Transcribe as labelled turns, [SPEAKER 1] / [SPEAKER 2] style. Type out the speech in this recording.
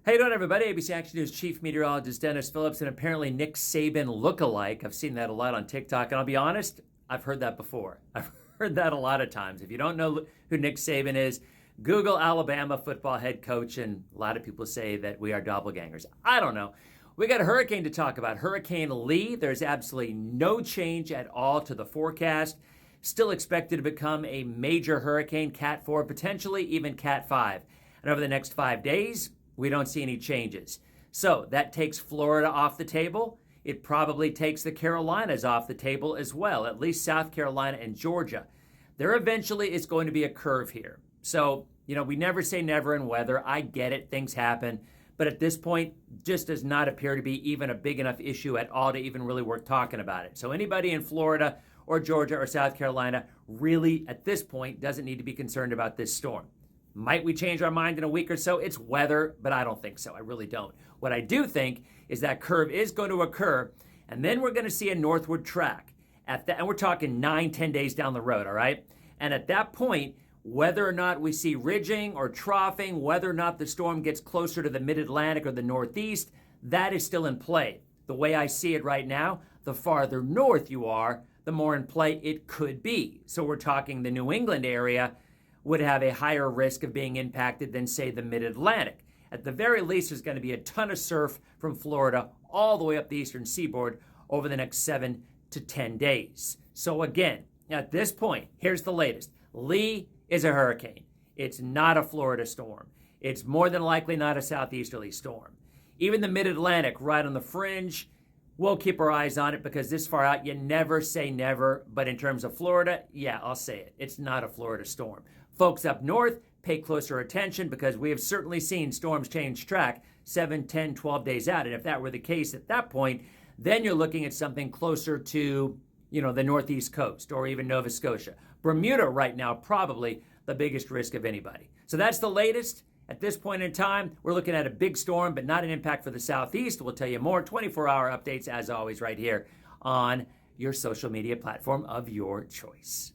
[SPEAKER 1] How you doing, everybody? ABC Action News Chief Meteorologist Dennis Phillips and apparently Nick Saban look-alike. I've seen that a lot on TikTok, and I'll be honest, I've heard that before. I've heard that a lot of times. If you don't know who Nick Saban is, Google Alabama football head coach, and a lot of people say that we are doppelgangers. I don't know. We got a hurricane to talk about. Hurricane Lee. There's absolutely no change at all to the forecast. Still expected to become a major hurricane, Cat 4, potentially even Cat 5. And over the next 5 days, we don't see any changes. So that takes Florida off the table. It probably takes the Carolinas off the table as well, at least South Carolina and Georgia. There eventually is going to be a curve here. So, we never say never in weather. I get it. Things happen. But at this point, just does not appear to be even a big enough issue at all to even really worth talking about it. So anybody in Florida or Georgia or South Carolina really, at this point, doesn't need to be concerned about this storm. Might we change our mind in a week or so? It's weather, but I don't think so. I really don't. What I do think is that curve is going to occur, and then we're going to see a northward track. And we're talking 9-10 days down the road, all right? And at that point, whether or not we see ridging or troughing, whether or not the storm gets closer to the mid-Atlantic or the Northeast, that is still in play. The way I see it right now, the farther north you are, the more in play it could be. So we're talking the New England area would have a higher risk of being impacted than, say, the mid-Atlantic. At the very least, there's going to be a ton of surf from Florida all the way up the eastern seaboard over the next 7 to 10 days. So again, at this point, here's the latest. Lee is a hurricane. It's not a Florida storm. It's more than likely not a southeasterly storm. Even the mid-Atlantic, right on the fringe, we'll keep our eyes on it because this far out, you never say never. But in terms of Florida, yeah, I'll say it. It's not a Florida storm. Folks up north, pay closer attention because we have certainly seen storms change track 7, 10, 12 days out. And if that were the case at that point, then you're looking at something closer to, the northeast coast or even Nova Scotia. Bermuda right now, probably the biggest risk of anybody. So that's the latest. At this point in time, we're looking at a big storm, but not an impact for the southeast. We'll tell you more 24-hour updates, as always, right here on your social media platform of your choice.